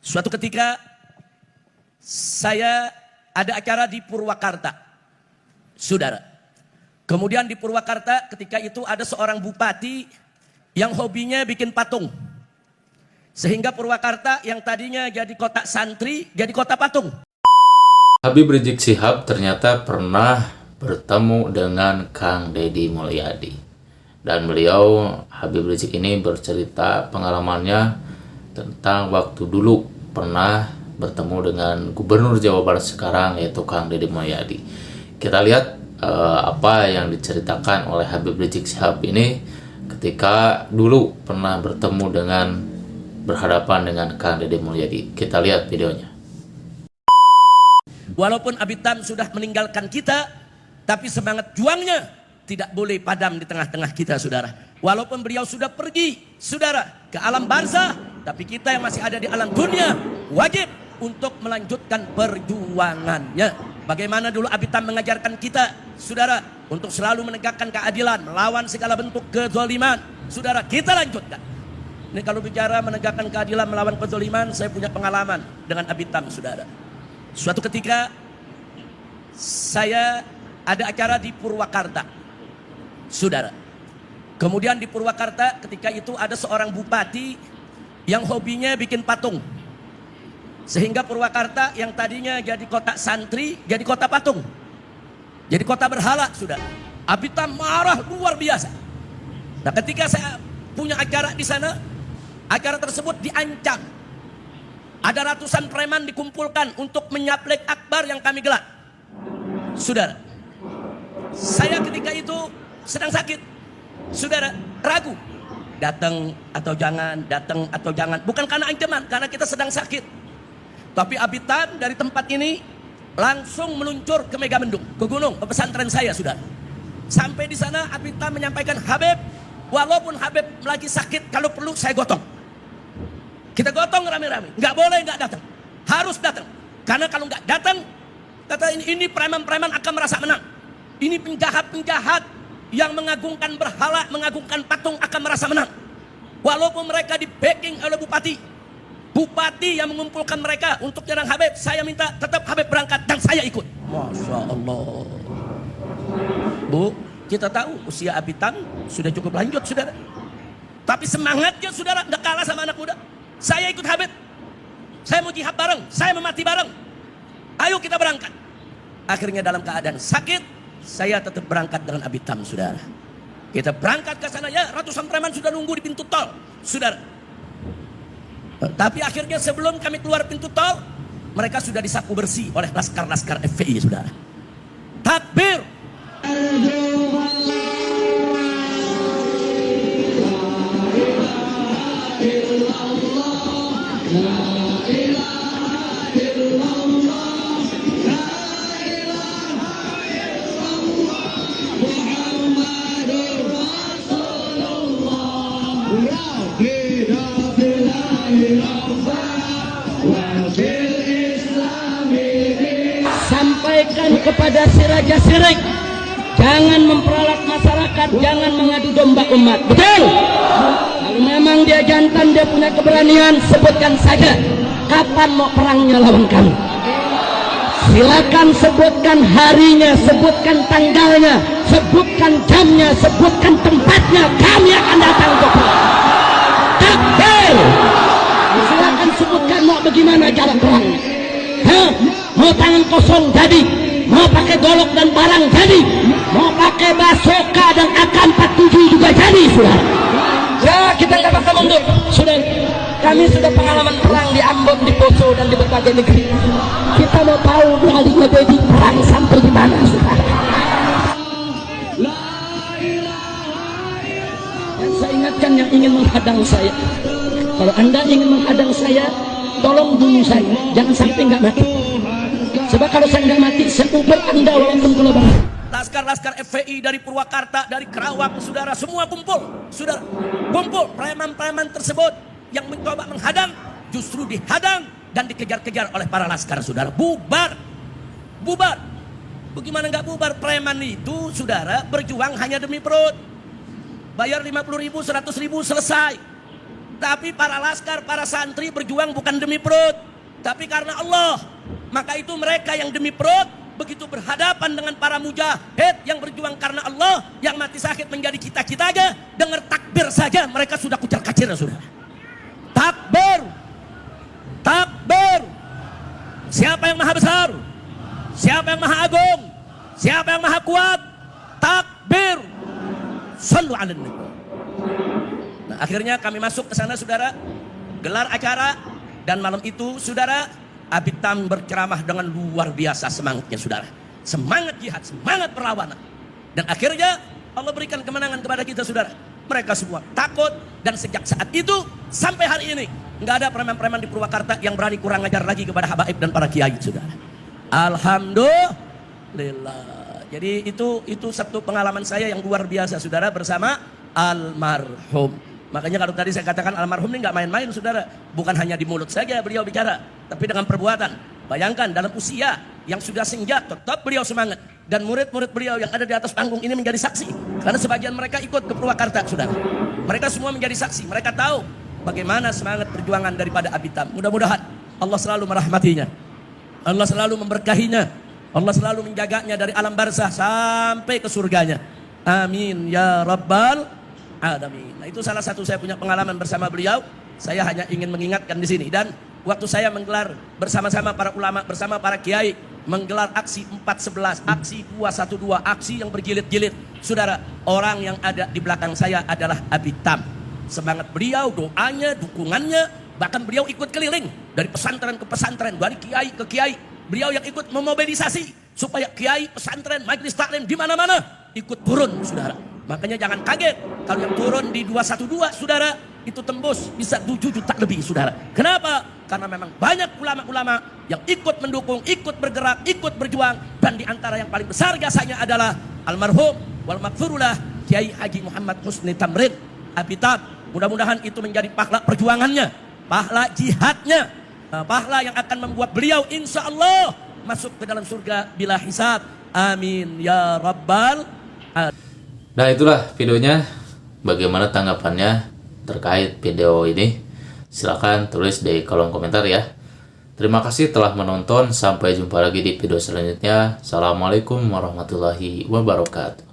Suatu ketika saya ada acara di Purwakarta, saudara. Kemudian di Purwakarta ketika itu ada seorang bupati yang hobinya bikin patung. Sehingga Purwakarta yang tadinya jadi kota santri, jadi kota patung. Habib Rizik Syihab ternyata pernah bertemu dengan Kang Deddy Mulyadi. Dan beliau, Habib Rizik ini bercerita pengalamannya tentang waktu dulu pernah bertemu dengan Gubernur Jawa Barat sekarang, yaitu Kang Deddy Mulyadi. Kita lihat apa yang diceritakan oleh Habib Rizik Syihab ini ketika dulu pernah bertemu dengan berhadapan dengan Kang Deddy Mulyadi. Kita lihat videonya. Walaupun Abitam sudah meninggalkan kita, tapi semangat juangnya tidak boleh padam di tengah-tengah kita, saudara. Walaupun beliau sudah pergi, saudara, ke alam barzah, tapi kita yang masih ada di alam dunia wajib untuk melanjutkan perjuangannya. Bagaimana dulu Abitam mengajarkan kita, saudara, untuk selalu menegakkan keadilan, melawan segala bentuk kezaliman. Saudara, kita lanjutkan. Ini kalau bicara menegakkan keadilan, melawan kezaliman, saya punya pengalaman dengan Abitam, saudara. Suatu ketika saya ada acara di Purwakarta, saudara. Kemudian di Purwakarta ketika itu ada seorang bupati yang hobinya bikin patung. Sehingga Purwakarta yang tadinya jadi kota santri, jadi kota patung. Jadi kota berhala, saudara. Abitam marah luar biasa. Nah, ketika saya punya acara di sana, acara tersebut diancam. Ada ratusan preman dikumpulkan untuk menyaplek akbar yang kami gelar. Saudara, saya ketika itu sedang sakit. Saudara, ragu. Datang atau jangan. Bukan karena ancaman, karena kita sedang sakit. Tapi Abitam dari tempat ini langsung meluncur ke Megamendung, ke gunung, ke pesantren saya, saudara. Sampai di sana Abitam menyampaikan, Habib, walaupun Habib lagi sakit, kalau perlu saya gotong. Kita gotong rame-rame, nggak boleh nggak datang, harus datang. Karena kalau nggak datang, kata ini preman-preman akan merasa menang. Ini penjahat-penjahat yang mengagungkan berhala, mengagungkan patung akan merasa menang. Walaupun mereka di backing oleh bupati yang mengumpulkan mereka untuk nyerang Habib, saya minta tetap Habib berangkat dan saya ikut. Masya Allah. Bu, kita tahu usia Abitam sudah cukup lanjut, saudara. Tapi semangatnya, saudara, nggak kalah sama anak muda. Saya ikut Habib. Saya mau jihad bareng, saya mau mati bareng. Ayo kita berangkat. Akhirnya dalam keadaan sakit, saya tetap berangkat dengan Abitam, saudara. Kita berangkat ke sana, ya ratusan preman sudah nunggu di pintu tol, saudara. Tapi akhirnya sebelum kami keluar pintu tol, mereka sudah disapu bersih oleh laskar-laskar FPI, saudara. Takbir. Sampaikan kepada si raja sirik, jangan memperalat masyarakat, jangan mengadu domba umat. Betul? Kalau memang dia jantan, dia punya keberanian, sebutkan saja kapan mau perangnya lawan kami. Silakan sebutkan harinya, sebutkan tanggalnya, sebutkan jamnya, sebutkan tempatnya, kami akan datang untuk perang. Takbir. Silakan sebutkan mau bagaimana cara perangnya. Mau tangan kosong jadi, mau pakai golok dan parang jadi, mau pakai basoka dan AK-47 juga jadi, saudara. Ya, kita nggak bakal mundur, saudara. Kami sudah pengalaman perang di Ambon, di Poso, dan di berbagai negeri. Kita mau tahu beralinya jadi perang sampai di mana, saudara. Dan saya ingatkan yang ingin menghadang saya, kalau anda ingin menghadang saya, tolong bunuh saya, jangan sampai nggak mati. Sebab kalau saya nggak mati, saya ubur anda walaupun kula bang. Laskar-laskar FPI dari Purwakarta, dari Kerawang, saudara, semua kumpul, saudara. Kumpul, preman-preman tersebut yang mencoba menghadang, justru dihadang dan dikejar-kejar oleh para laskar, saudara. Bubar. Bagaimana nggak bubar? Preman itu, saudara, berjuang hanya demi perut. Bayar 50.000, 100.000, selesai. Tapi para laskar, para santri berjuang bukan demi perut, tapi karena Allah. Maka itu mereka yang demi perut, begitu berhadapan dengan para mujahid yang berjuang karena Allah, yang mati syahid menjadi kita-kita aja, dengar takbir saja mereka sudah kucar-kacir, saudara. Takbir, takbir. Siapa yang maha besar? Siapa yang maha agung? Siapa yang maha kuat? Takbir. Sallu ala nabi. Nah, akhirnya kami masuk ke sana, saudara, gelar acara, dan malam itu, saudara, Abitam berceramah dengan luar biasa semangatnya, saudara. Semangat jihad, semangat perlawanan. Dan akhirnya Allah berikan kemenangan kepada kita, saudara. Mereka semua takut, dan sejak saat itu sampai hari ini nggak ada preman-preman di Purwakarta yang berani kurang ajar lagi kepada habaib dan para kiai, saudara. Alhamdulillah. Jadi itu satu pengalaman saya yang luar biasa, saudara, bersama almarhum. Makanya kalau tadi saya katakan almarhum ini nggak main-main, saudara. Bukan hanya di mulut saja beliau bicara, tapi dengan perbuatan. Bayangkan dalam usia yang sudah senja tetap beliau semangat. Dan murid-murid beliau yang ada di atas panggung ini menjadi saksi. Karena sebagian mereka ikut ke Purwakarta, saudara. Mereka semua menjadi saksi. Mereka tahu bagaimana semangat perjuangan daripada Abitam. Mudah-mudahan Allah selalu merahmatinya, Allah selalu memberkahinya, Allah selalu menjaganya dari alam barzah sampai ke surganya. Amin ya rabbal alamin. Nah, itu salah satu saya punya pengalaman bersama beliau. Saya hanya ingin mengingatkan di sini. Dan waktu saya menggelar bersama-sama para ulama, bersama para kiai, menggelar aksi 411, aksi 212, aksi yang berjilid-jilid, saudara, orang yang ada di belakang saya adalah Abitam. Semangat beliau, doanya, dukungannya, bahkan beliau ikut keliling dari pesantren ke pesantren, dari kiai ke kiai. Beliau yang ikut memobilisasi supaya kiai, pesantren, majelis taklim di mana-mana ikut turun, saudara. Makanya jangan kaget kalau yang turun di 212, saudara, itu tembus bisa 7 juta lebih, saudara. Kenapa? Karena memang banyak ulama-ulama yang ikut mendukung, ikut bergerak, ikut berjuang. Dan di antara yang paling besar jasanya adalah almarhum wal maghfurullah Kiai Haji Muhammad Husni Tamrin Abitam. Mudah-mudahan itu menjadi pahala perjuangannya, pahala jihadnya, pahala yang akan membuat beliau insya Allah masuk ke dalam surga bila hisab. Amin ya rabbal alamin. Nah, itulah videonya. Bagaimana tanggapannya terkait video ini? Silahkan tulis di kolom komentar ya. Terima kasih telah menonton. Sampai jumpa lagi di video selanjutnya. Assalamualaikum warahmatullahi wabarakatuh.